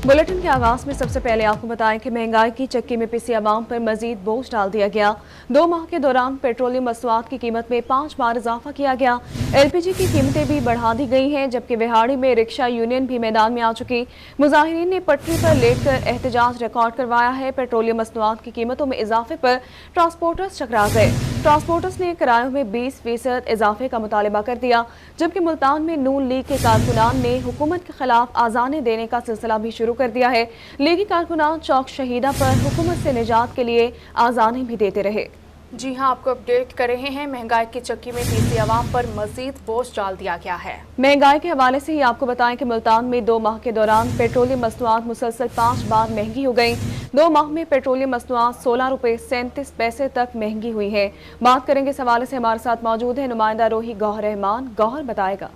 Bulletin के आगाज में सबसे पहले आपको बताएं कि महंगाई की चक्की में पिसी आवाम पर मजीद बोझ डाल दिया गया। 2 माह के दौरान पेट्रोलियम मसनूआत की कीमत में 5 बार इजाफा किया गया। LPG की कीमतें भी बढ़ा दी गई हैं, जबकि विहाड़ी में रिक्शा यूनियन भी मैदान में आ चुकी। मुजाहिरीन ने पटरी पर लेटकर एहतजाज रिकॉर्ड करवाया है। पेट्रोलियम मसनूआत की कीमतों में इजाफे पर ट्रांसपोर्टर्स चकरा गए। ट्रांसपोर्टर्स ने किरायों में 20% इजाफे का मुतालबा कर दिया, जबकि मुल्तान में नून लीग के कारकुनान ने हुकूमत के खिलाफ आजाने देने का सिलसिला भी शुरू कर दिया है। लीगी कारकुनान चौक शहीदा पर हुकूमत से निजात के लिए आजाने भी देते रहे। जी हां, आपको अपडेट कर रहे हैं। महंगाई की चक्की में पीसी आवाम पर मजीद बोझ डाल दिया गया है। महंगाई के हवाले से ही आपको बताएं कि मुल्तान में 2 माह के दौरान पेट्रोलियम मसनूआत मुसलसल 5 बार महंगी हो गई। 2 माह में पेट्रोलियम मसनूआत 16 रुपए 37 पैसे तक महंगी हुई है। बात करेंगे इस हवाले से हमारे साथ मौजूद है नुमाइंदा रोही गौहर रहमान। गौहर बताएगा।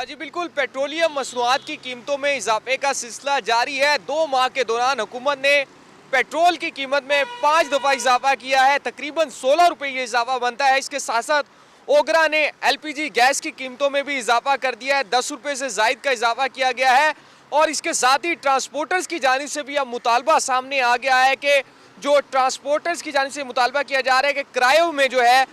जी बिल्कुल, पेट्रोलियम मसनूआत की कीमतों में इजाफे का सिलसिला जारी है। 2 माह के दौरान हुकूमत ने पेट्रोल की कीमत में 5 दफ़ा इजाफा किया है, तकरीबन 16 रुपये ये इजाफा बनता है। इसके साथ साथ ओगरा ने LPG गैस की कीमतों में भी इजाफा कर दिया है, 10 रुपये से जायद का इजाफा किया गया है। और इसके साथ ही ट्रांसपोर्टर्स की जानिब से भी अब मुतालबा सामने आ गया है कि जो ट्रांसपोर्टर्स की जानिब से मुतालबा किया जा रहा है कि किरायों में जो है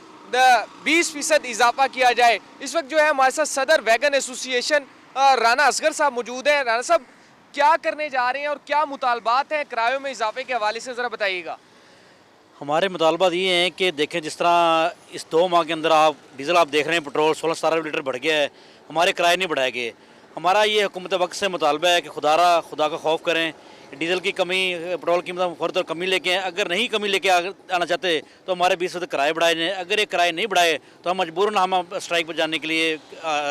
20% इजाफा किया जाए। इस वक्त जो है हमारे साथ सदर वैगन एसोसिएशन राना असगर साहब मौजूद हैं। राना साहब, क्या करने जा रहे हैं और क्या मुतालबात हैं किरायों में इजाफे के हवाले से, ज़रा बताइएगा। हमारे मुतालबात ये हैं कि देखें, जिस तरह इस 2 माह के अंदर आप डीज़ल आप देख रहे हैं, पेट्रोल 16-17 लीटर बढ़ गया है, हमारे किराए नहीं बढ़ाए गए। हमारा ये हुकूमत वक्त से मुतालबा है कि खुदा का खौफ करें, डीजल की कमी, पेट्रोल की फौरन कमी लेके आए। अगर नहीं कमी लेके आना चाहते तो हमारे 20% किराए बढ़ाए जाएँ। अगर ये किराए नहीं बढ़ाए तो हम मजबूरन हम स्ट्राइक पर जाने के लिए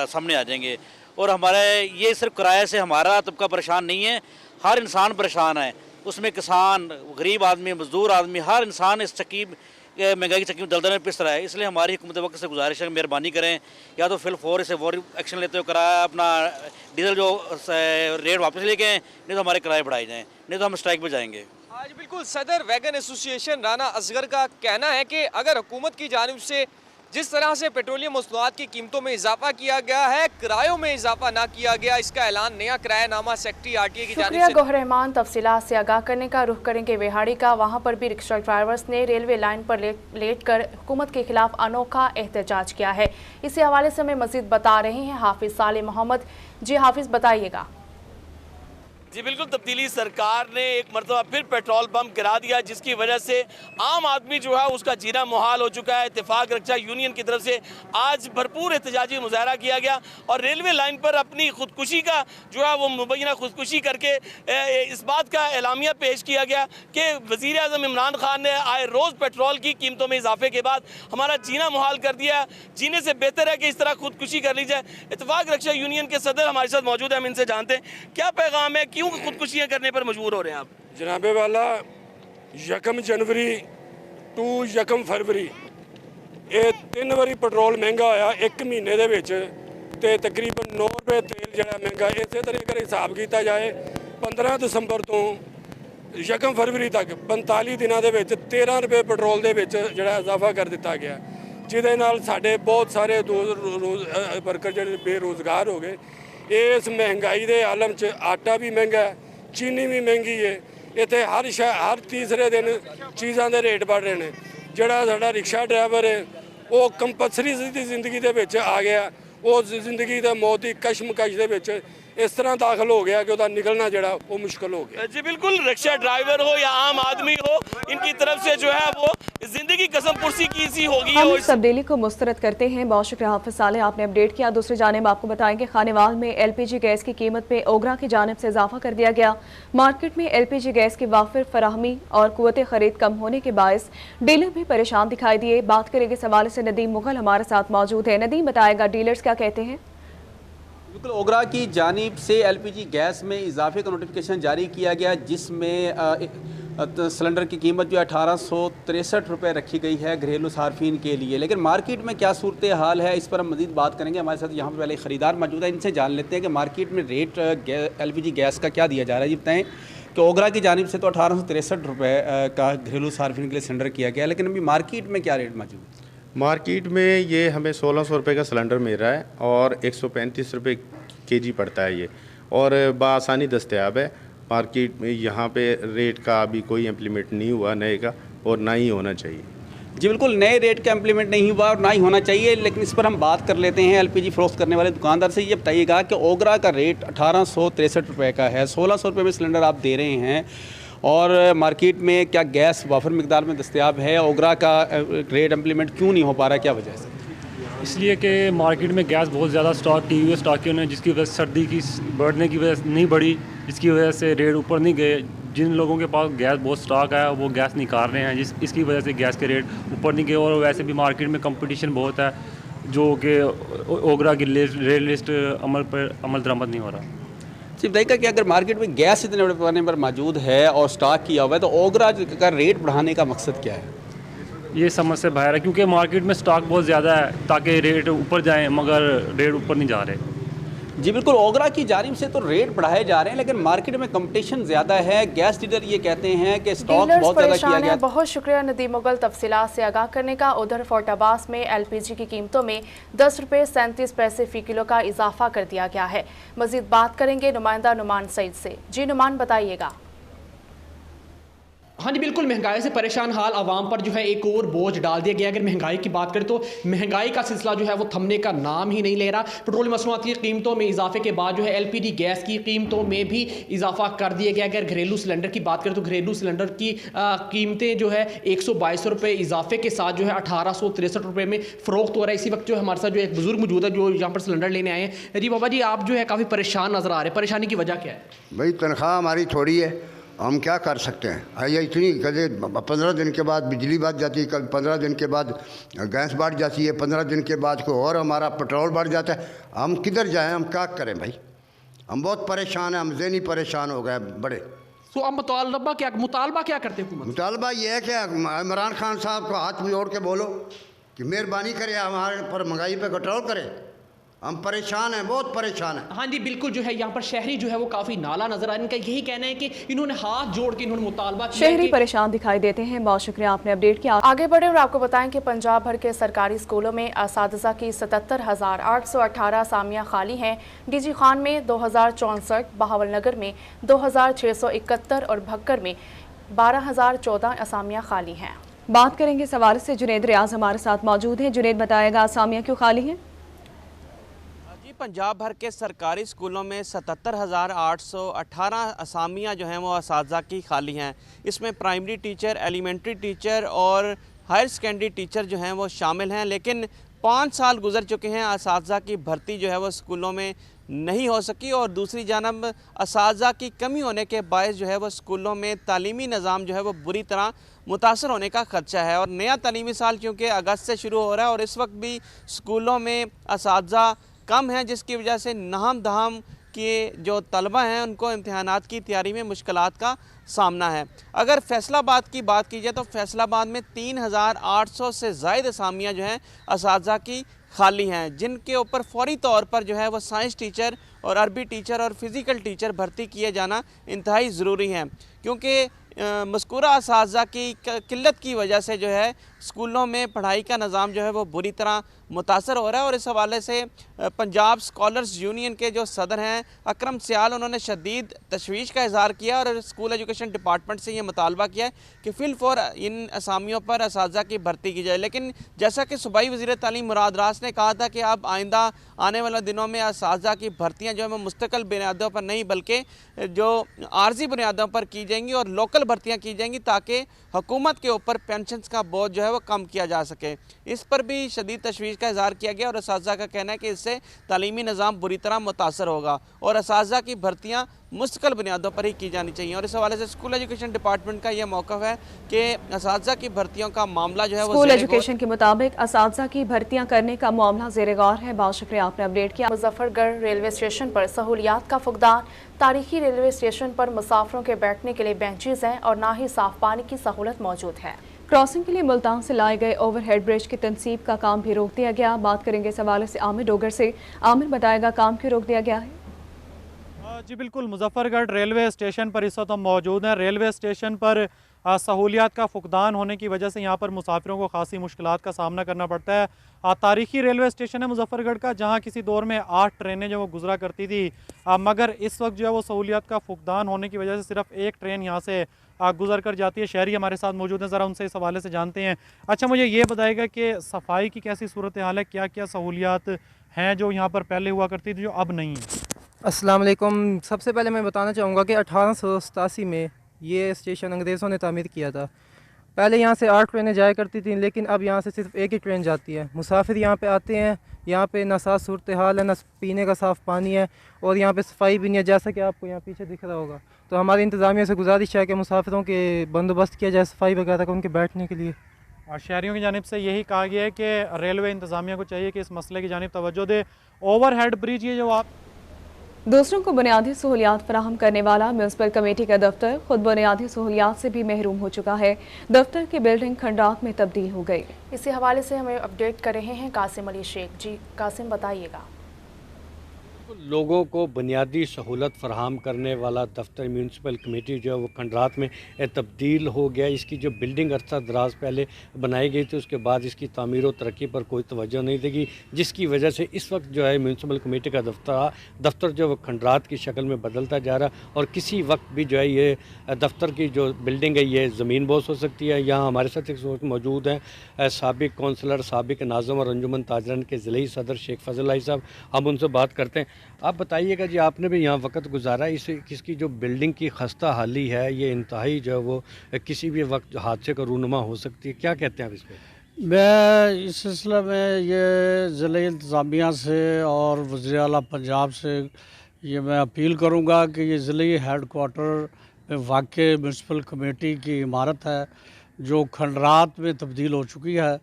सामने आ जाएंगे। और हमारे ये सिर्फ किराए से हमारा तबका परेशान नहीं है, हर इंसान परेशान है। उसमें किसान, गरीब आदमी, मजदूर आदमी, हर इंसान इस चक्की महंगाई की चक्की में दलदल में पिस रहा है। इसलिए हमारी हुकूमत वक्त से गुजारिश है, मेहरबानी करें, या तो फिल फौर इसे फौरी एक्शन लेते हुए किराया अपना डीजल जो रेट वापस लेके आएँ, नहीं तो हमारे किराए बढ़ाए जाएँ, नहीं तो हम स्ट्राइक पर जाएंगे। आज बिल्कुल सदर वैगन एसोसिएशन राना असगर का कहना है कि अगर हुकूमत की जानिब से जिस तरह से पेट्रोलियम मसनूआत की कीमतों में इजाफा किया गया है, किरायों में इजाफा ना किया गया, इसका ऐलान नया किरायानामा सेक्रेटरी RTA की जानिब से। गौहर रहमान, तफसीलात से आगाह करने का रुख करेंगे विहाड़ी का। वहाँ पर भी रिक्शा ड्राइवर्स ने रेलवे लाइन पर लेट कर हुकूमत के खिलाफ अनोखा एहतजाज किया है। इसी हवाले से हमें मजीद बता रहे हैं हाफिज साले मोहम्मद। जी हाफिज, बताइएगा। जी बिल्कुल, तब्दीली सरकार ने एक मरतबा फिर पेट्रोल पंप गिरा दिया, जिसकी वजह से आम आदमी जो है उसका जीना मुहाल हो चुका है। इत्तेफाक रक्षा यूनियन की तरफ से आज भरपूर एहतजाजी मुजाहरा किया गया और रेलवे लाइन पर अपनी खुदकुशी का जो है वो मुबैना खुदकुशी करके इस बात का एलामिया पेश किया गया कि वज़ीर आज़म इमरान खान ने आए रोज़ पेट्रोल की कीमतों में इजाफे के बाद हमारा जीना मुहाल कर दिया। जीने से बेहतर है कि इस तरह खुदकुशी कर ली जाए। इत्तेफाक रक्षा यूनियन के सदर हमारे साथ मौजूद है, हम इनसे जानते हैं क्या पैगाम है, क्यों खुदकुशियां करने पर मजबूर हो रहे हैं आप? जनाबे वाला 1 जनवरी टू 1 फरवरी ये 3 वारी पेट्रोल महंगा होया 1 महीने दे विच ते तकरीबन 9 रुपए तेल जड़ा महंगा। इसे तरह अगर हिसाब किया जाए 15 दिसंबर तो 1 फरवरी तक 45 दिनों के 13 रुपए पेट्रोल के जड़ा इजाफा कर दिता गया, जिहदे नाल साडे बहुत सारे वर्कर जिहड़े बेरोजगार हो गए। इस महंगाई के आलम च आटा भी महंगा है, चीनी भी महंगी है। इतने हर तीसरे दिन चीज़ों के रेट बढ़ रहे हैं। जोड़ा साडा रिक्शा ड्राइवर है वो कंपलसरी जिंदगी के आ गया, वो जिंदगी के मौत की कशमकश के इस तरह दाखिल हो गया कि उसका निकलना जड़ा वो मुश्किल हो गया। जी बिल्कुल, रिक्शा ड्राइवर हो या आम आदमी हो, इनकी तरफ से जो है वो जिंदगी कसम पुरसी की सी होगी। हम इस तब्दीली को मुस्तरद करते हैं। बहुत शुक्रिया हाफिज साले, आपने अपडेट किया। दूसरी जानिब आपको बताएंगे खानेवाल में LPG गैस की कीमत में ओगरा की जानिब से इजाफा कर दिया गया। मार्केट में LPG गैस की वाफिर फराहमी और कुव्वत खरीद कम होने के बायस डीलर भी परेशान दिखाई दिए। बात करेंगे इस हवाले से नदीम मुगल हमारे साथ मौजूद है। नदीम, बताएगा डीलर्स क्या कहते हैं। बिल्कुल, ओगरा की जानिब से LPG गैस में इजाफे का नोटिफिकेशन जारी किया गया, जिसमें सिलेंडर की कीमत जो 1863 रुपये रखी गई है घरेलू सार्फिन के लिए। लेकिन मार्केट में क्या सूरत हाल है, इस पर हम मज़ीद बात करेंगे। हमारे साथ यहाँ पर पहले ख़रीदार मौजूद है, इनसे जान लेते हैं कि मार्केट में रेट LPG गैस का क्या दिया जा रहा है। ये बताएँ कि ओगरा की जानिब से तो 1863 रुपये का घरेलू सार्फिन के लिए सिलेंडर किया गया, लेकिन अभी मार्केट में क्या रेट मौजूद है? मार्केट में ये हमें 1600 रुपये का सिलेंडर मिल रहा है और 135 रुपये kg पड़ता है ये। और बआसानी दस्तयाब है मार्केट में। यहाँ पे रेट का अभी कोई इम्प्लीमेंट नहीं हुआ नए का, और ना ही होना चाहिए। जी बिल्कुल, नए रेट का इम्प्लीमेंट नहीं हुआ और ना ही होना चाहिए, लेकिन इस पर हम बात कर लेते हैं एलपीजी फरोख्त करने वाले दुकानदार से। ये बताइएगा कि ओगरा का रेट 1863 रुपये का है, 1600 रुपये में सिलेंडर आप दे रहे हैं, और मार्केट में क्या गैस वाफर मिकदार में दस्तयाब है? ओगरा का रेट इम्प्लीमेंट क्यों नहीं हो पा रहा है, क्या वजह से? इसलिए कि मार्केट में गैस बहुत ज़्यादा स्टॉक की हुई है, स्टॉक की, जिसकी वजह से सर्दी की बढ़ने की वजह से नहीं बढ़ी, जिसकी वजह से रेट ऊपर नहीं गए। जिन लोगों के पास गैस बहुत स्टॉक है वो गैस निकाल रहे हैं, इसकी वजह से गैस के रेट ऊपर नहीं गए। और वैसे भी मार्केट में कंपटीशन बहुत है, जो कि ओगरा की रेट लिस्ट अमल दरामद नहीं हो रहा। जी बताइएगा कि अगर मार्केट में गैस इतने बड़े पैमाने पर मौजूद है और स्टॉक किया हुआ है, तो ओगरा का रेट बढ़ाने का मकसद क्या है? ये समझ से बाहर है, क्योंकि मार्केट में स्टॉक बहुत ज़्यादा है ताकि रेट ऊपर जाएं, मगर रेट ऊपर नहीं जा रहे। जी बिल्कुल, ओगरा की जानिब से तो रेट बढ़ाए जा रहे हैं, लेकिन मार्केट में कंपटीशन ज़्यादा है। गैस डीलर ये कहते हैं कि स्टॉक बहुत ज़्यादा किया गया। बहुत शुक्रिया नदीम मुगल तफसीलात से आगाह करने का। उधर फोर्ट अब्बास में एलपीजी की कीमतों में 10 रुपये 37 पैसे फ़ी किलो का इजाफा कर दिया गया है। मजीद बात करेंगे नुमाइंदा नुमान सईद से। जी नुमान, बताइएगा। हाँ जी बिल्कुल, महंगाई से परेशान हाल आवाम पर जो है एक और बोझ डाल दिया गया। अगर महंगाई की बात करें तो महंगाई का सिलसिला जो है वो थमने का नाम ही नहीं ले रहा। पेट्रोलियम मसनूआत की कीमतों में इजाफे के बाद जो है एलपीजी गैस की कीमतों में भी इजाफा कर दिया गया। अगर घरेलू सिलेंडर की बात करें तो घरेलू सिलेंडर की कीमतें जो है 122 रुपये इजाफे के साथ जो है 1863 रुपये में फ़रोख्त हो रहा है। इसी वक्त जो हमारे साथ जो एक बुजुर्ग मौजूद है जो यहाँ पर सिलेंडर लेने आए हैं। जी बाबा जी, आप जो है काफ़ी परेशान नज़र आ रहे हैं, परेशानी की वजह क्या है? भाई तनख्वाह हमारी थोड़ी है, हम क्या कर सकते हैं। ये इतनी कदे 15 दिन के बाद बिजली बढ़ जाती है, कल 15 दिन के बाद गैस बढ़ जाती है, 15 दिन के बाद कोई और हमारा पेट्रोल बढ़ जाता है। हम किधर जाएं, हम क्या करें भाई? हम बहुत परेशान हैं, हम ज़हनी परेशान हो गए बड़े। तो अब मुतालबा क्या करते हुकूमत? मुतालबा ये है कि इमरान खान साहब को हाथ में जोड़ के बोलो कि मेहरबानी करें, हमारे पर महंगाई पे कंट्रोल करें। हम परेशान हैं, बहुत परेशान हैं। हाँ जी बिल्कुल, जो है यहाँ पर शहरी जो है वो काफ़ी नाला नजर आ रहा है। इनका यही कहना है कि इन्होंने हाथ जोड़ के इन्होंने मुतालबा किया। शहरी परेशान दिखाई देते हैं। बहुत शुक्रिया, आपने अपडेट किया। आगे बढ़े और आपको बताएं कि पंजाब भर के सरकारी स्कूलों में असातिज़ा की 77,818 असामियाँ खाली हैं। डीजी खान में 2064, बहावलनगर में 2671 और भक्कर में 12,014 असामियाँ खाली हैं। बात करेंगे इस हवाले से। जुनेद रियाज हमारे साथ मौजूद हैं। जुनेद, बताएगा असामियाँ क्यों खाली हैं? पंजाब भर के सरकारी स्कूलों में 77,818 असामियाँ जो हैं वो असातिज़ा की खाली हैं। इसमें प्राइमरी टीचर, एलिमेंट्री टीचर और हायर सेकेंडरी टीचर जो हैं वो शामिल हैं। लेकिन 5 साल गुजर चुके हैं, असातिज़ा की भर्ती जो है वो स्कूलों में नहीं हो सकी। और दूसरी जानब असातिज़ा की कमी होने के बायस जो है वो स्कूलों में तालीमी निज़ाम जो है वो बुरी तरह मुतासर होने का खदशा है। और नया तालीमी साल क्योंकि अगस्त से शुरू हो रहा है और इस वक्त भी स्कूलों में असातिज़ा कम है, जिसकी वजह से नाहम दहाम के जो तलबा हैं उनको इम्तिहानात की तैयारी में मुश्किलात का सामना है। अगर फैसलाबाद की बात की जाए तो फैसलाबाद में 3,800 से ज़ायद असामियाँ जो हैं असातिज़ा की खाली हैं, जिनके ऊपर फौरी तौर पर जो है वो साइंस टीचर और अरबी टीचर और फिज़िकल टीचर भर्ती किए जाना इंतहाई ज़रूरी हैं। क्योंकि मज़कूरा असातिज़ा की किल्लत की वजह से जो है स्कूलों में पढ़ाई का निज़ाम जो है वो बुरी तरह मुतासर हो रहा है। और इस हवाले से पंजाब स्कॉलर्स यूनियन के जो सदर हैं अकरम सियाल, उन्होंने शदीद तशवीश का इज़हार किया और स्कूल एजुकेशन डिपार्टमेंट से ये मुतालबा किया कि फ़िलफ़ौर इन असामियों पर असातिज़ा की भर्ती की जाए। लेकिन जैसा कि सूबाई वज़ीर तालीम मुराद रास ने कहा था कि अब आइंदा आने वाले दिनों में असातिज़ा की भर्तियाँ जो है वो मुस्तकिल बुनियादों पर नहीं बल्कि जो आर्जी बुनियादों पर की जाएंगी और लोकल भर्तियाँ की जाएंगी ताकि हुकूमत के ऊपर पेंशन का बोझ जो है वो कम किया जा सके। इस पर भी शदीद तशवीश का इज़हार किया गया और असातिज़ा का कहना है कि इससे तालीमी निज़ाम बुरी तरह मुतासर होगा और असातिज़ा की भर्तियाँ मुस्तकिल बुनियादों पर ही की जानी चाहिए। और इस हवाले से स्कूल एजुकेशन डिपार्टमेंट का यह मौक़िफ़ है कि असातिज़ा की भर्तियों का मामला जो है स्कूल एजुकेशन के मुताबिक असातिज़ा की भर्तियाँ करने का मामला ज़ेर गौर है। बहुत शुक्रिया, आपने अपडेट किया। मुजफ्फरगढ़ रेलवे स्टेशन पर सहूलियात का फुकदान। तारीखी रेलवे स्टेशन पर मुसाफिरों के बैठने के लिए बेंचेज हैं और ना ही साफ पानी की सहूलत मौजूद है। क्रॉसिंग के लिए मुल्तान से लाए गए ओवरहेड ब्रिज की तनसीब का काम भी रोक दिया गया। बात करेंगे इस हवाले से आमिर डोगर से। आमिर, बताएगा काम क्यों रोक दिया गया है? जी बिल्कुल, मुजफ्फरगढ़ रेलवे स्टेशन पर इस वक्त हम मौजूद हैं। रेलवे स्टेशन पर सहूलियात का फुकदान होने की वजह से यहाँ पर मुसाफिरों को खासी मुश्किलात का सामना करना पड़ता है। तारीखी रेलवे स्टेशन है मुजफ्फरगढ़ का, जहाँ किसी दौर में 8 ट्रेनें जो वो गुजरा करती थी, मगर इस वक्त जो है वो सहूलियात का फुकदान होने की वजह से सिर्फ एक ट्रेन यहाँ से गुजर कर जाती है। शहरी हमारे साथ मौजूद हैं, ज़रा उनसे इस हवाले से जानते हैं। अच्छा, मुझे ये बताइएगा कि सफाई की कैसी सूरत हाल है, क्या क्या सहूलियात हैं जो यहाँ पर पहले हुआ करती थी जो अब नहीं है? अस्सलाम वालेकुम। सबसे पहले मैं बताना चाहूँगा कि 1887 में ये स्टेशन अंग्रेज़ों ने तामीर किया था। पहले यहाँ से 8 ट्रेनें जाया करती थी, लेकिन अब यहाँ से सिर्फ एक ही ट्रेन जाती है। मुसाफिर यहाँ पे आते हैं, यहाँ पे ना साफ़ सूरत हाल है, ना पीने का साफ़ पानी है, और यहाँ पे सफाई भी नहीं है, जैसा कि आपको यहाँ पीछे दिख रहा होगा। तो हमारी इंतज़ामिया से गुजारिश है कि मुसाफिरों के बंदोबस्त किया जाए सफाई वगैरह का उनके बैठने के लिए। और शहरियों की जानिब से यही कहा गया है कि रेलवे इंतज़ामिया को चाहिए कि इस मसले की जानिब तवज्जो दे। ओवरहेड ब्रिज ये जो आप दूसरों को बुनियादी सहूलियात फराहम करने वाला म्यूनसिपल कमेटी का दफ्तर खुद बुनियादी सहूलियात से भी महरूम हो चुका है। दफ्तर की बिल्डिंग खंडात में तब्दील हो गई। इसी हवाले से हमें अपडेट कर रहे हैं कासिम अली शेख। जी कासिम, बताइएगा। लोगों को बुनियादी सहूलत फराहम करने वाला दफ्तर म्यूनसिपल कमेटी जो है वो खंडात में तब्दील हो गया। इसकी जो बिल्डिंग अरसा दराज पहले बनाई गई थी, उसके बाद इसकी तामीर व तरक्की पर कोई तवज्जो नहीं देगी, जिसकी वजह से इस वक्त जो है म्यूनसिपल कमेटी का दफ्तर जो वो खंडात की शक्ल में बदलता जा रहा है। और किसी वक्त भी जो है ये दफ्तर की जो बिल्डिंग है ये ज़मीन बोस हो सकती है। यहाँ हमारे साथ एक वक्त मौजूद हैं साबिक कौंसलर, साबिक नाज़िम और अंजुमन ताजरन के ज़िले सदर शेख फजल आई साहब। हम उनसे बात करते हैं। आप बताइएगा जी, आपने भी यहाँ वक्त गुजारा, इसकी जो बिल्डिंग की खस्ता हाली है ये इंतहाई जो है वो किसी भी वक्त हादसे का रूनुमा हो सकती है, क्या कहते हैं आप इस पर? मैं इस सिलसिले में ये ज़िले इंतज़ामिया से और वज़ीर आला पंजाब से ये मैं अपील करूँगा कि ये ज़िले हेड क्वार्टर में वाक़ म्यूनसिपल कमेटी की इमारत है जो खंडरात में तब्दील हो चुकी है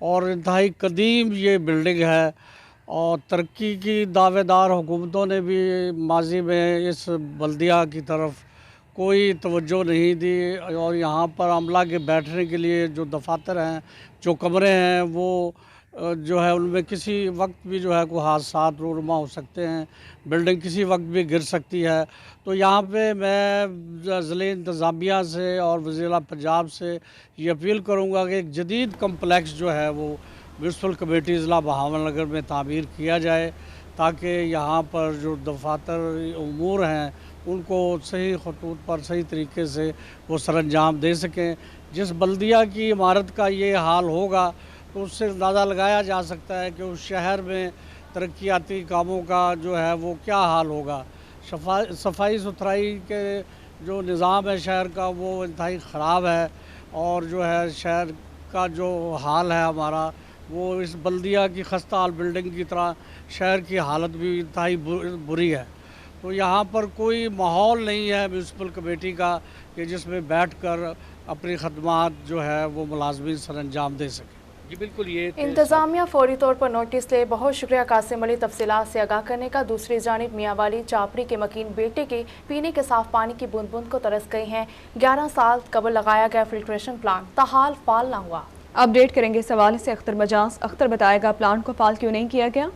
और इंतहाई कदीम ये बिल्डिंग है। और तरक्की की दावेदार हुकूमतों ने भी माजी में इस बल्दिया की तरफ कोई तवज्जो नहीं दी और यहाँ पर अमला के बैठने के लिए जो दफातर हैं, जो कमरे हैं, वो जो है उनमें किसी वक्त भी जो है कोई हादसात रूनुमा हो सकते हैं, बिल्डिंग किसी वक्त भी गिर सकती है। तो यहाँ पे मैं ज़िले इंतज़ामिया से और वज़ीर आला पंजाब से ये अपील करूँगा कि एक जदीद कम्प्लेक्स जो है वो म्यूनसिपल कमेटी ज़िला बहावलनगर में तामीर किया जाए, ताकि यहाँ पर जो दफातर उमूर हैं उनको सही खतूत पर सही तरीके से वो सरअंजाम दे सकें। जिस बल्दिया की इमारत का ये हाल होगा तो उससे अंदाज़ा लगाया जा सकता है कि उस शहर में तरक्याती कामों का जो है वो क्या हाल होगा। सफाई सुथराई के जो निज़ाम है शहर का वो इंतहाई ख़राब है और जो है शहर का जो हाल है हमारा वो इस बल्दिया की खस्ता हाल बिल्डिंग की तरह शहर की हालत भी इंतहाई बुरी है। तो यहाँ पर कोई माहौल नहीं है म्यूनसिपल कमेटी का कि जिसमें बैठकर अपनी खदमात जो है वो मुलाजमीन सर अंजाम दे सके। जी बिल्कुल, ये इंतज़ामिया फौरी तौर पर नोटिस ले। बहुत शुक्रिया कासिम अली तफसीलात से आगाह करने का। दूसरी जानिब मियांवाली चापड़ी के मकीन बेटे के पीने के साफ पानी की बूंद बूंद को तरस गई हैं। 11 साल कबल लगाया गया फिल्ट्रेशन प्लांट ताहाल फाल ना हुआ। अपडेट करेंगे इस हवाले से अख्तर मजाज। अख्तर, बताएगा प्लांट को फाल क्यों नहीं किया गया?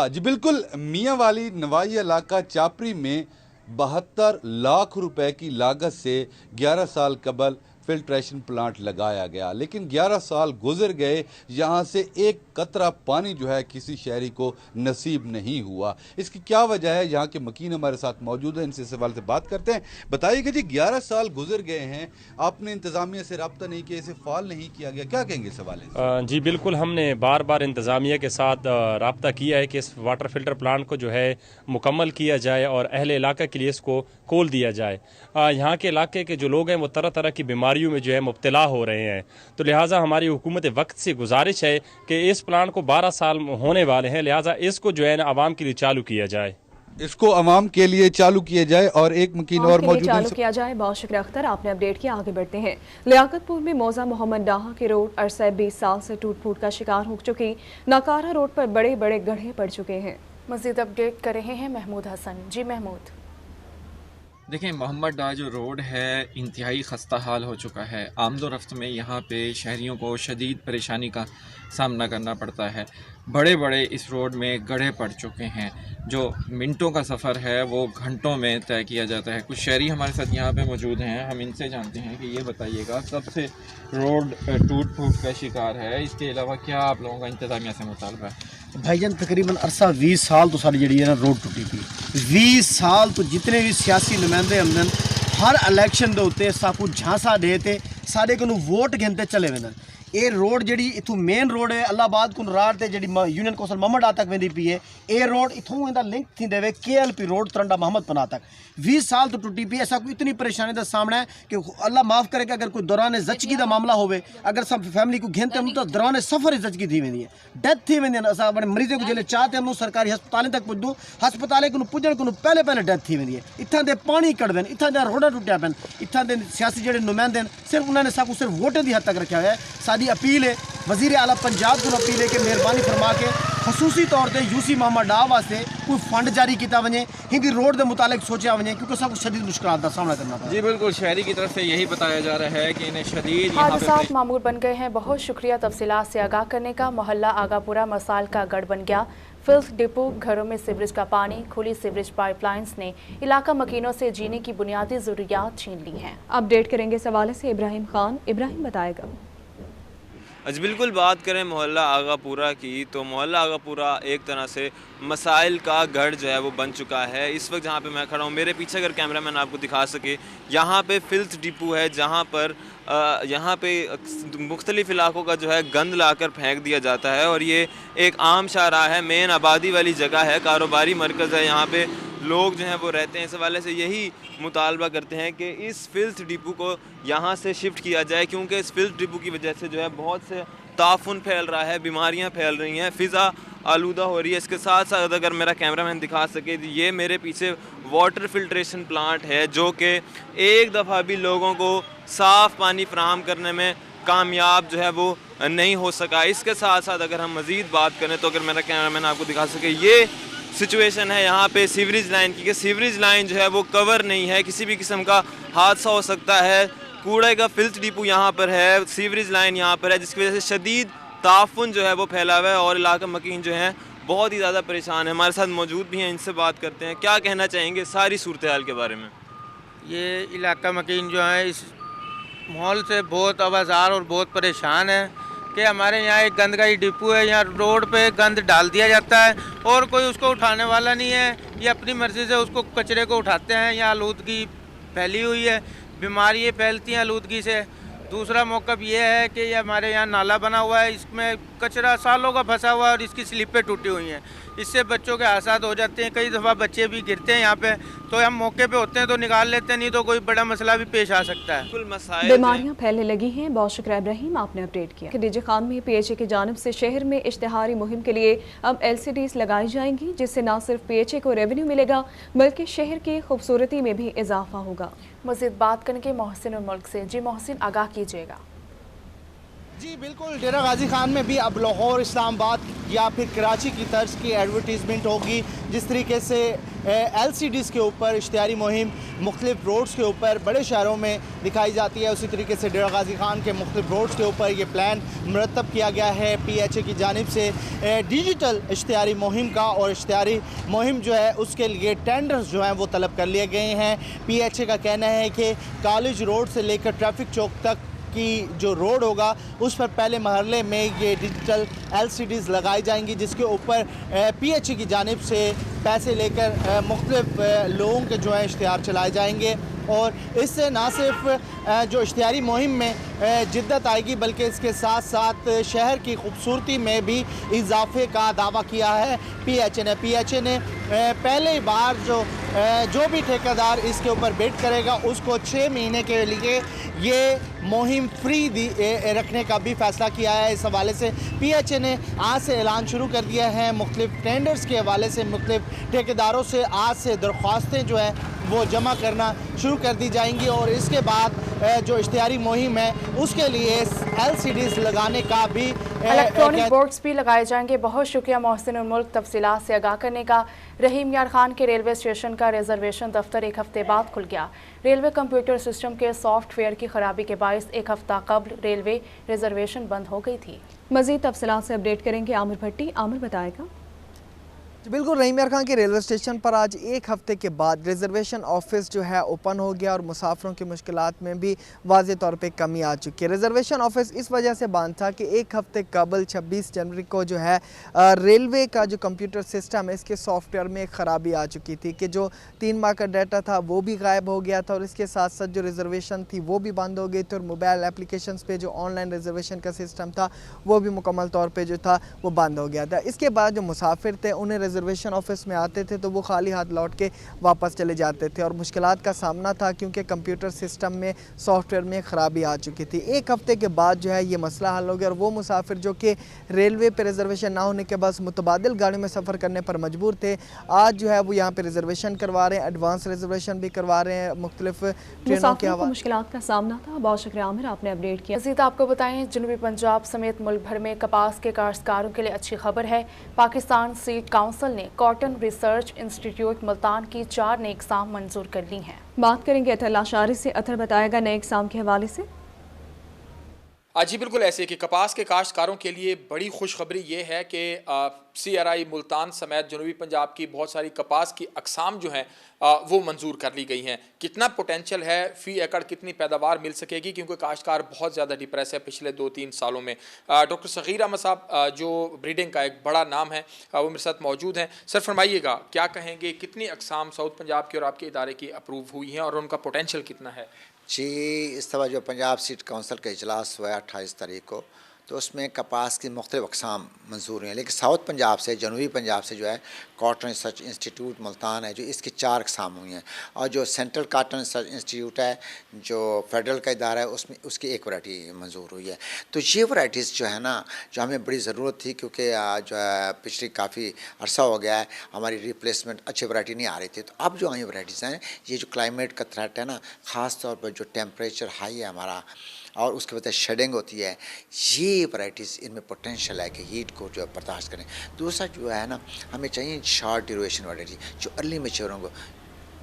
जी बिल्कुल, मियांवाली नवाई इलाका चापड़ी में 72 लाख रुपए की लागत से 11 साल कबल फिल्ट्रेशन प्लांट लगाया गया, लेकिन 11 साल गुजर गए, यहाँ से एक कतरा पानी जो है किसी शहरी को नसीब नहीं हुआ। इसकी क्या वजह है? यहाँ के मकीन हमारे साथ मौजूद हैं, इनसे इस सवाल से बात करते हैं। बताइएगा जी, 11 साल गुजर गए हैं, आपने इंतज़ामिया से रब्ता नहीं किया, इसे फाल नहीं किया गया, क्या कहेंगे इस सवाल से? जी बिल्कुल, हमने बार बार इंतज़ामिया के साथ रब्ता किया है कि इस वाटर फिल्टर प्लांट को जो है मुकम्मल किया जाए और अहले इलाका के लिए इसको खोल दिया जाए। यहाँ के इलाके के जो लोग हैं वो तरह तरह की बीमारियों में जो है मुब्तला हो रहे हैं, तो लिहाजा हमारी हुकूमत वक्त से गुजारिश है कि इस प्लांट को 12 साल होने वाले हैं, लिहाजा इसको जो है ना आवाम के लिए चालू किया जाए, इसको आवाम के लिए चालू किया जाए। और एक मकीन और मौजूद चालू किया जाए। बहुत शुक्रिया अख्तर, आपने अपडेट किया। आगे बढ़ते हैं। लियाकतपुर में मौजा मोहम्मद डाहा की रोड अरसा 20 साल से टूट फूट का शिकार हो चुकी। नाकारा रोड पर बड़े बड़े गड्ढे पड़ चुके हैं। मजीद अपडेट कर रहे हैं महमूद हसन। जी महमूद। देखें, मोहम्मद डाहा जो रोड है इंतहाई खस्ता हाल हो चुका है। आमदो रफ्त में यहाँ पे शहरियों को शदीद परेशानी का सामना करना पड़ता है। बड़े बड़े इस रोड में गड्ढे पड़ चुके हैं। जो मिनटों का सफ़र है वो घंटों में तय किया जाता है। कुछ शहरी हमारे साथ यहाँ पे मौजूद हैं, हम इनसे जानते हैं कि ये बताइएगा कब से रोड टूट फूट का शिकार है, इसके अलावा क्या आप लोगों का इंतज़ामिया से मुतालबा है? भाईजान तकरीबन अरसा 20 साल तो सारी जी है ना रोड टूटी थी। 20 साल तो जितने भी सियासी नुमाइंदे हमने हर इलैक्शन के उत्ते साकू झांसा दे थे सारे को वोट गिनते चले वे। ये रोड जी इतों मेन रोड है अल्लाहबाद को राड़ से जी यूनियन कौंसल मोहम्मद तक वेंदी पी है। ये रोड इतों इंदा लिंक थी देवे KLP रोड तरंडा मोहम्मद पना तक 20 साल तो टूटी पी। ऐसा कोई इतनी परेशानी का सामना है कि अल्लाह माफ़ करे कि अगर कोई दौरान जचगी का मामला हो, अगर सब फैमिली को घेनते हम तो दौरान सफ़र जचगी थी वेंदी है, डेथ थी वेंदी। अस अपने मरीज़ को जिले चाहते हम सरकारी हस्पतालें तक पुजूँ, हस्पतालें को पुजन को पहले डेथ थी वेंदी है। इतना दे पानी कट देन, इतना दे रोडा टुटिया पैन, इतना दे सियासी जो नुमाइंदे सिर्फ उन्होंने साकू सिर्फ वोटें की हद तक रखा है। साड़ी अपील है वज़ीर आला पंजाब को अपील है कि मेहरबानी फरमा के खसूसी तौर पर UC मोहम्मद डाह वास्ते कोई फंड जारी किया वजे, हिंदी रोड के मुतालिक सोचा वजे क्योंकि सब शदीद मुश्किलात का सामना करना पड़ा। जी बिल्कुल, शहरी की तरफ से यही बताया जा रहा है कि इन्हें शदीद हादसात मामूल बन गए हैं। बहुत शुक्रिया तफसीलात से आगाह करने का। मोहल्ला आगापुरा मसाइल का गढ़ बन गया। फिल्थ डिपो, घरों में सीवरेज का पानी, खुली सीवरेज पाइपलाइंस ने इलाका मकीनों से जीने की बुनियादी ज़रूरियात छीन ली हैं। अपडेट करेंगे इस हवाले से इब्राहिम खान। इब्राहिम बताएगा। आज बिल्कुल बात करें मोहल्ला आगापुरा की, तो मोहल्ला आगापुरा एक तरह से मसाइल का गढ़ जो है वो बन चुका है। इस वक्त जहाँ पे मैं खड़ा हूँ, मेरे पीछे अगर कैमरामैन आपको दिखा सके, यहाँ पे फिल्थ डिपो है जहाँ पर यहाँ पे मुख्तलिफ इलाकों का जो है गंद लाकर फेंक दिया जाता है। और ये एक आम शाहराह है, मेन आबादी वाली जगह है, कारोबारी मरकज़ है, यहाँ पे लोग जो हैं वो रहते हैं। इस हवाले से यही मुतालबा करते हैं कि इस फिल्थ डिपो को यहाँ से शिफ्ट किया जाए, क्योंकि इस फिल्थ डिपो की वजह से जो है बहुत से ताफुन फैल रहा है, बीमारियाँ फैल रही हैं, फ़िज़ा आलूदा हो रही है। इसके साथ साथ अगर मेरा कैमरामैन दिखा सके, ये मेरे पीछे वाटर फिल्ट्रेशन प्लांट है जो कि एक दफ़ा भी लोगों को साफ़ पानी फराहम करने में कामयाब जो है वो नहीं हो सका। इसके साथ साथ अगर हम मज़ीद बात करें तो अगर मेरा कैमरामैन आपको दिखा सके, ये सिचुएशन है यहाँ पे सीवरेज लाइन की, कि सीवरेज लाइन जो है वो कवर नहीं है, किसी भी किस्म का हादसा हो सकता है। कूड़े का फिल्थ डिपो यहाँ पर है, सीवरेज लाइन यहाँ पर है, जिसकी वजह से शदीद ताफुन जो है वो फैला हुआ है और इलाका मकीन जो है बहुत ही ज़्यादा परेशान है। हमारे साथ मौजूद भी हैं, इनसे बात करते हैं। क्या कहना चाहेंगे सारी सूरत हाल के बारे में? ये इलाका मकीन जो है इस माहौल से बहुत आवाज़ार और बहुत परेशान है कि हमारे यहाँ एक गंद का ही डिपो है, यहाँ रोड पे गंद डाल दिया जाता है और कोई उसको उठाने वाला नहीं है। ये अपनी मर्ज़ी से उसको कचरे को उठाते हैं। यहाँ आलूदगी फैली हुई है, बीमारियाँ फैलती हैं आलूदगी से। दूसरा मौक़िफ़ ये है कि ये हमारे यहाँ नाला बना हुआ है, इसमें कचरा सालों का फंसा हुआ है और इसकी स्लिपें टूटी हुई हैं। इससे बच्चों के हादसात हो जाते हैं, कई दफ़ा बच्चे भी गिरते हैं यहाँ पे, तो हम मौके पे होते हैं तो निकाल लेते हैं, नहीं तो कोई बड़ा मसला भी पेश आ सकता है। बीमारियां फैलने लगी हैं। बहुत शुक्रिया इब्राहिम, आपने अपडेट किया। डीजे खान में PHA की जानिब से शहर में इश्तिहारी मुहिम के लिए अब LCDs लगाई जाएंगी, जिससे न सिर्फ PHA को रेवेन्यू मिलेगा बल्कि शहर की खूबसूरती में भी इजाफा होगा। मज़ीद बात करने के मोहसिन उल मुल्क से। जी मोहसिन, आगाह कीजिएगा। जी बिल्कुल, डेरा गाजी खान में भी अब लाहौर, इस्लामाबाद या फिर कराची की तर्ज की एडवर्टीज़मेंट होगी। जिस तरीके से LCDs के ऊपर इश्तिहारी मुहिम मुख्तलिफ रोड्स के ऊपर बड़े शहरों में दिखाई जाती है, उसी तरीके से डेरा गाजी खान के मुख्तलिफ रोड्स के ऊपर ये प्लान मुरतब किया गया है PHA की जानिब से डिजिटल इश्तिहारी मुहिम का। और इश्तिहारी मुहिम जो है उसके लिए टेंडर्स जो हैं वो तलब कर लिए गए हैं। PHA का कहना है कि कॉलेज रोड से लेकर ट्रैफिक चौक तक की जो रोड होगा उस पर पहले महल्ले में ये डिजिटल LCDs लगाई जाएंगी, जिसके ऊपर PHA की जानिब से पैसे लेकर मुख्तलिफ लोगों के जो है इश्तिहार चलाए जाएंगे। और इससे ना सिर्फ जो इश्तिहारी मुहिम में जिद्दत आएगी बल्कि इसके साथ साथ शहर की खूबसूरती में भी इजाफे का दावा किया है PHA ने पहले बार जो भी ठेकेदार इसके ऊपर बिड करेगा उसको 6 महीने के लिए ये मुहिम फ्री रखने का भी फैसला किया है। इस हवाले से PHA ने आज से ऐलान शुरू कर दिया है। मुख्तलिफ टेंडर्स के हवाले से मुख्तलिफ ठेकेदारों से आज से दरख्वास्तें जो है वो जमा करना शुरू कर दी जाएंगी और इसके बाद जो इश्तिहारी मुहिम है उसके लिए LCDs लगाने का भी इलेक्ट्रॉनिक बोर्ड्स भी लगाए जाएंगे। बहुत शुक्रिया मोहसिन उल मुल्क तफसीलात से आगाह करने का। रहीम यार खान के रेलवे स्टेशन का रिजर्वेशन दफ्तर एक हफ्ते बाद खुल गया। रेलवे कंप्यूटर सिस्टम के सॉफ्टवेयर की खराबी के बायस एक हफ्ता कबल रेलवे रिजर्वेशन बंद हो गई थी। मजीद तफसीलात से अपडेट करेंगे आमिर भट्टी। आमिर बताएगा। बिल्कुल, रहीम यार खान के रेलवे स्टेशन पर आज एक हफ्ते के बाद रिजर्वेशन ऑफिस जो है ओपन हो गया और मुसाफिरों की मुश्किलात में भी वाज़े तौर पे कमी आ चुकी है। रिजर्वेशन ऑफिस इस वजह से बंद था कि एक हफ्ते कबल 26 जनवरी को जो है रेलवे का जो कंप्यूटर सिस्टम है इसके सॉफ्टवेयर में एक ख़राबी आ चुकी थी कि जो 3 माह का डाटा था वो भी गायब हो गया था और इसके साथ साथ जो रिजर्वेशन थी वो भी बंद हो गई थी और मोबाइल एप्लीकेशन पे जो ऑनलाइन रिजर्वेशन का सिस्टम था वो भी मुकम्मल तौर पर जो था वो बंद हो गया था। इसके बाद जो मुसाफिर थे उन्हें रिजर्वेशन ऑफिस में आते थे तो वो खाली हाथ लौट के वापस चले जाते थे और मुश्किलात का सामना था क्योंकि कंप्यूटर सिस्टम में सॉफ्टवेयर में ख़राबी आ चुकी थी। एक हफ्ते के बाद जो है ये मसला हल हो गया और वो मुसाफिर जो कि रेलवे पे रिजर्वेशन ना होने के बाद मुतबादिल गाड़ी में सफ़र करने पर मजबूर थे, आज जो है वो यहाँ पे रिजर्वेशन करवा रहे हैं, एडवांस रिजर्वेशन भी करवा रहे हैं मुख्तलिफ ट्रेनों के हवाले। मुश्किलात का सामना था। बहुत शुक्रिया आमिर, आपने अपडेट किया। मज़ीद आपको बताएं, जनूबी पंजाब समेत मुल्क भर में कपास के काश्तकारों के लिए अच्छी खबर है। पाकिस्तान सीड काउंसिल ने कॉटन रिसर्च इंस्टीट्यूट मुल्तान की 4 नई इक़साम मंजूर कर ली हैं। बात करेंगे अतर लाशारी से। अतर बताएगा नए इक़साम के हवाले से। जी बिल्कुल, ऐसे कि कपास के काश्तकारों के लिए बड़ी खुशखबरी ये है कि CRI मुल्तान समेत जनूबी पंजाब की बहुत सारी कपास की अक़साम जो हैं वो मंजूर कर ली गई हैं। कितना पोटेंशियल है, फ़ी एकड़ कितनी पैदावार मिल सकेगी, क्योंकि काश्तकार बहुत ज़्यादा डिप्रेस है पिछले 2-3 सालों में। डॉक्टर सग़ीर अहमद साहब जो ब्रीडिंग का एक बड़ा नाम है वो मेरे साथ मौजूद हैं। सर फरमाइएगा, क्या कहेंगे, कितनी अक़साम साउथ पंजाब की और आपके इदारे की अप्रूव हुई हैं और उनका पोटेंशियल कितना है? जी, इस दफ़ा जो पंजाब सीड काउंसिल का इजलास हुआ है 28 तारीख को, तो उसमें कपास की मुख्तलिफ अक़साम मंजूर हुई हैं। लेकिन साउथ पंजाब से, जनूबी पंजाब से जो है कॉटन रिसर्च इंस्टीट्यूट मुल्तान है जो इसकी 4 अक़साम हुई हैं और जो सेंट्रल कॉटन रिसर्च इंस्टीट्यूट है जो फेडरल का इदारा है उसमें उसकी एक वैरायटी मंजूर हुई है। तो ये वैरायटीज़ जो है ना, जो हमें बड़ी ज़रूरत थी क्योंकि जो है पिछली काफ़ी अरसा हो गया है हमारी रिप्लेसमेंट अच्छी वैरायटी नहीं आ रही थी। तो अब जो आई वैरायटीज़ हैं, ये जो क्लाइमेट का थ्रेट है ना, ख़ास तौर पर जो टेम्परेचर हाई है हमारा और उसके बाद शेडिंग होती है, ये वैरायटीज़ इनमें पोटेंशियल है कि हीट को जो बर्दाश्त करें। दूसरा जो है ना, हमें चाहिए शॉर्ट ड्यूरेशन वैरायटी जो अर्ली मैच्योर होंगे।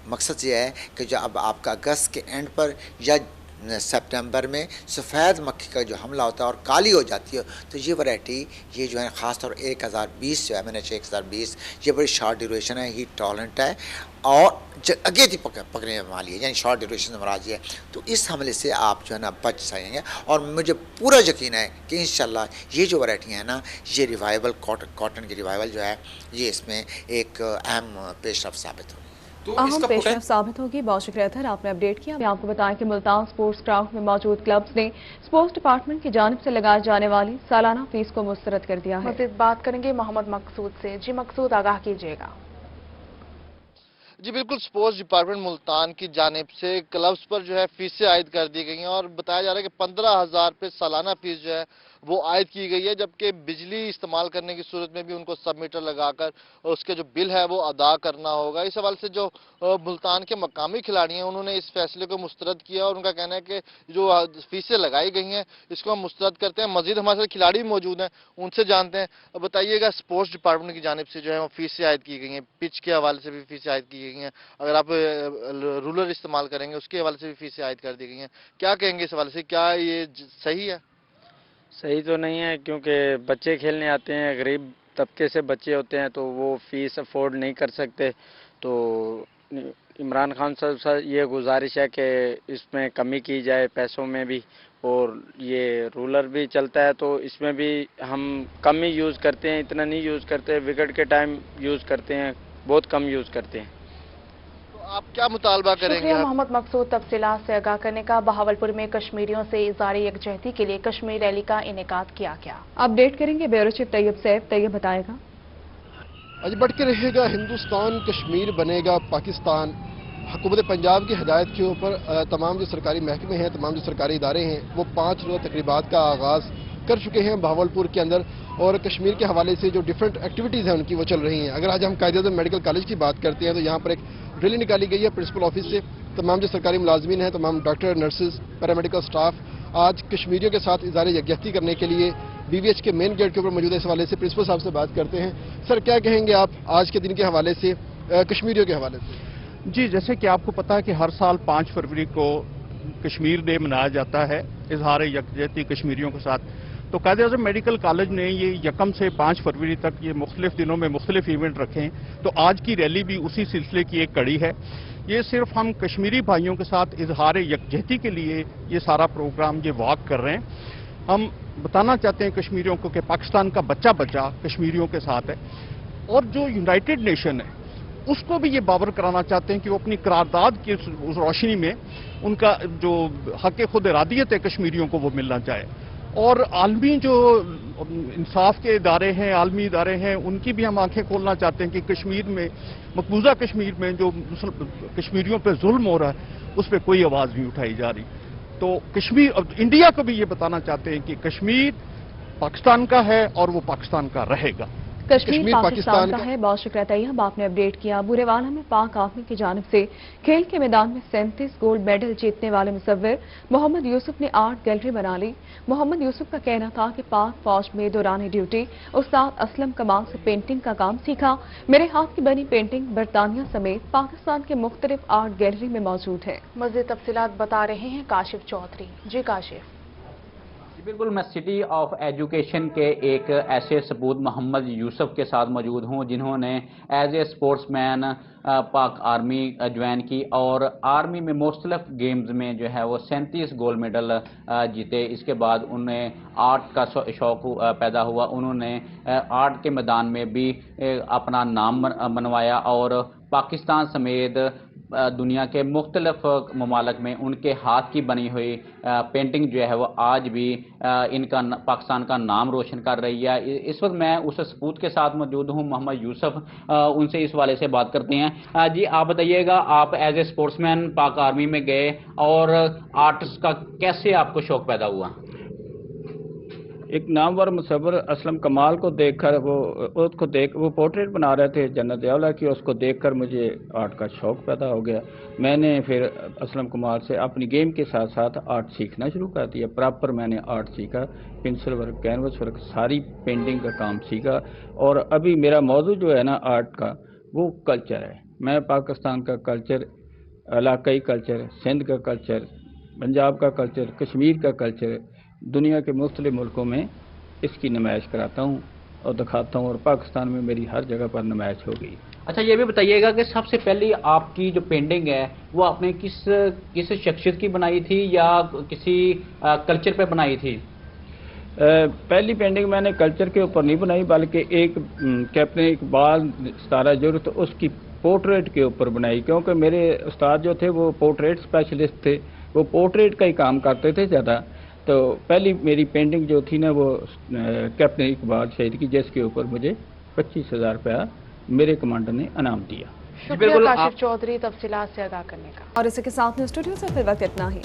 मकसद ये है कि जो अब आपका अगस्त के एंड पर या सितंबर में सफ़ेद मक्खी का जो हमला होता है और काली हो जाती है, तो ये वैरायटी ये जो है ख़ास तौर 1020 जो है मैंने 1020, ये बड़ी शॉर्ट ड्यूरेशन है, हीट टॉलरेंट है और अगेती पकड़ने वाली है, यानी शॉर्ट ड्यूरेशन मराजी है। तो इस हमले से आप जो है ना बच सकेंगे और मुझे पूरा यकीन है कि इंशाल्लाह ये जो वैरायटी है ना, ये रिवाइवल कॉटन की रिवाइवल जो है ये इसमें एक अहम पेशरफ साबित होगी। तो अहम पेशरफ साबित होगी। बहुत शुक्रिया अतर, आपने अपडेट किया। मैं आपको बताएं कि मुल्तान स्पोर्ट्स ग्राउंड में मौजूद क्लब्स ने स्पोर्ट्स डिपार्टमेंट की जानिब से लगाए जाने वाली सालाना फीस को मुस्तरद कर दिया है। मज़ीद बात करेंगे मोहम्मद मकसूद से। जी मकसूद, आगाह कीजिएगा। जी बिल्कुल, स्पोर्ट्स डिपार्टमेंट मुल्तान की जानिब से क्लब्स पर जो है फीसें आयद कर दी गई हैं और बताया जा रहा है कि 15,000 रुपये सालाना फीस जो है वो आयद की गई है, जबकि बिजली इस्तेमाल करने की सूरत में भी उनको सब मीटर लगाकर उसके जो बिल है वो अदा करना होगा। इस हवाले से जो मुल्तान के मकामी खिलाड़ी हैं उन्होंने इस फैसले को मुस्तरद किया और उनका कहना है कि जो फीसें लगाई गई हैं इसको हम मुस्तरद करते हैं। मजीद हमारे साथ खिलाड़ी मौजूद हैं, उनसे जानते हैं। बताइएगा, स्पोर्ट्स डिपार्टमेंट की जानिब से जो है वो फीसें आयद की गई हैं, पिच के हवाले से भी फीसें आयद की गई हैं, अगर आप रूलर इस्तेमाल करेंगे उसके हवाले से भी फीसें आयद कर दी गई हैं, क्या कहेंगे इस हवाले से, क्या ये सही है? सही तो नहीं है, क्योंकि बच्चे खेलने आते हैं, गरीब तबके से बच्चे होते हैं तो वो फीस अफोर्ड नहीं कर सकते। तो इमरान खान साहब से ये गुजारिश है कि इसमें कमी की जाए पैसों में भी, और ये रूलर भी चलता है तो इसमें भी हम कम ही यूज़ करते हैं, इतना नहीं यूज़ करते, विकेट के टाइम यूज़ करते हैं, बहुत कम यूज़ करते हैं। आप क्या मुतालबा करेंगे? मोहम्मद मकसूद तफसीलात से आगाह करने का। बहावलपुर में कश्मीरियों से इज़हार यकजहती के लिए कश्मीर रैली का इनेकाद किया गया। अपडेट करेंगे ब्यूरो चीफ तैयब सैफ। तैयब बताएगा। आज बढ़ के रहेगा हिंदुस्तान, कश्मीर बनेगा पाकिस्तान। हुकूमत पंजाब की हिदायत के ऊपर तमाम जो सरकारी महकमे हैं, तमाम जो सरकारी इदारे हैं, वो 5 रोज़ा तकरीबात का आगाज़ कर चुके हैं बहावलपुर के अंदर और कश्मीर के हवाले से जो डिफरेंट एक्टिविटीज़ हैं उनकी वो चल रही हैं। अगर आज हम कायदे-ए-आज़म मेडिकल कॉलेज की बात करते हैं तो यहाँ पर एक रैली निकाली गई है प्रिंसिपल ऑफिस से। तमाम जो सरकारी मुलाजमीन हैं, तमाम डॉक्टर, नर्सेज, पैरामेडिकल स्टाफ आज कश्मीरियों के साथ इज़हार यकजहती करने के लिए BVH के मेन गेट के ऊपर मौजूद है। इस हवाले से प्रिंसिपल साहब से बात करते हैं। सर, क्या कहेंगे आप आज के दिन के हवाले से, कश्मीरियों के हवाले से? जी, जैसे कि आपको पता है कि हर साल 5 फरवरी को कश्मीर डे मनाया जाता है इज़हार यकजहती कश्मीरियों के साथ। तो कायद-ए-आज़म मेडिकल कॉलेज ने ये 1 से 5 फरवरी तक ये मुख्तलिफ दिनों में मुख्तलिफ इवेंट रखे हैं। तो आज की रैली भी उसी सिलसिले की एक कड़ी है। ये सिर्फ हम कश्मीरी भाइयों के साथ इज़हार यकजहती के लिए ये सारा प्रोग्राम, ये वॉक कर रहे हैं। हम बताना चाहते हैं कश्मीरियों को कि पाकिस्तान का बच्चा बच्चा कश्मीरियों के साथ है, और जो यूनाइटेड नेशन है उसको भी ये बावर कराना चाहते हैं कि वो अपनी करारदाद की उस रोशनी में उनका जो हक खुद इरादियत है कश्मीरियों को वो मिलना चाहे। और आलमी जो इंसाफ के इदारे हैं, आलमी इदारे हैं, उनकी भी हम आंखें खोलना चाहते हैं कि कश्मीर में, मकबूजा कश्मीर में जो कश्मीरियों पर जुल्म हो रहा है उस पर कोई आवाज़ नहीं उठाई जा रही। तो कश्मीर, इंडिया को भी ये बताना चाहते हैं कि कश्मीर पाकिस्तान का है और वो पाकिस्तान का रहेगा। कश्मीर पाकिस्तान का है। बहुत शुक्रिया तैयब, आपने अपडेट किया। बुरेवाला में पाक आर्मी की जानिब से खेल के मैदान में 37 गोल्ड मेडल जीतने वाले मुसव्विर मोहम्मद यूसुफ ने आर्ट गैलरी बना ली। मोहम्मद यूसुफ का कहना था कि पाक फौज में दौरान ड्यूटी उस्ताद असलम कमाल से पेंटिंग का काम सीखा। मेरे हाथ की बनी पेंटिंग बरतानिया समेत पाकिस्तान के मुख्तलिफ आर्ट गैलरी में मौजूद है। मज़ीद तफसीलात बता रहे हैं काशिफ चौधरी। जी काशिफ। बिल्कुल, मैं सिटी ऑफ एजुकेशन के एक ऐसे सबूत मोहम्मद यूसुफ के साथ मौजूद हूं जिन्होंने एज ए स्पोर्ट्समैन पाक आर्मी ज्वाइन की और आर्मी में मुख्तलिफ गेम्स में जो है वो 37 गोल्ड मेडल जीते। इसके बाद उन्हें आर्ट का शौक पैदा हुआ। उन्होंने आर्ट के मैदान में भी अपना नाम बनवाया और पाकिस्तान समेत दुनिया के मुख्तलिफ ममालिक में उनके हाथ की बनी हुई पेंटिंग जो है वो आज भी इनका पाकिस्तान का नाम रोशन कर रही है। इस वक्त मैं उस सबूत के साथ मौजूद हूँ, मोहम्मद यूसुफ, उनसे इस वाले से बात करते हैं। जी, आप बताइएगा, आप एज ए स्पोर्ट्समैन पाक आर्मी में गए और आर्ट्स का कैसे आपको शौक पैदा हुआ? एक नामवर मुसव्विर असलम कमाल को देखकर वो पोर्ट्रेट बना रहे थे जनरल ज़ियाउल्लाह की, उसको देखकर मुझे आर्ट का शौक़ पैदा हो गया। मैंने फिर असलम कमाल से अपनी गेम के साथ साथ आर्ट सीखना शुरू कर दिया। प्रॉपर मैंने आर्ट सीखा, पेंसिल वर्क, कैनवस वर्क, सारी पेंटिंग का काम सीखा। और अभी मेरा मौजू जो है ना आर्ट का, वो कल्चर है। मैं पाकिस्तान का कल्चर, इलाकाई कल्चर, सिंध का कल्चर, पंजाब का कल्चर, कश्मीर का कल्चर, दुनिया के मुख्तलिफ मुल्कों में इसकी नुमाइश कराता हूँ और दिखाता हूँ, और पाकिस्तान में मेरी हर जगह पर नुमाइश हो गई। अच्छा, ये भी बताइएगा कि सबसे पहले आपकी जो पेंटिंग है वो आपने किस शख्सियत की बनाई थी या किसी कल्चर पे बनाई थी? पहली पेंटिंग मैंने कल्चर के ऊपर नहीं बनाई, बल्कि एक कैप्टन इकबाल सितारा ज़रूरत उसकी पोर्ट्रेट के ऊपर बनाई, क्योंकि मेरे उस्ताद जो थे वो पोर्ट्रेट स्पेशलिस्ट थे, वो पोर्ट्रेट का ही काम करते थे ज़्यादा। तो पहली मेरी पेंटिंग जो थी ना वो कैप्टन इकबाल शहीद की, जिसके ऊपर मुझे 25,000 रुपया मेरे कमांडर ने इनाम दिया। शुक्रिया काशिफ चौधरी तफसीलात से आगाह करने का। और इसी के साथ स्टूडियो से फिर वक्त इतना ही।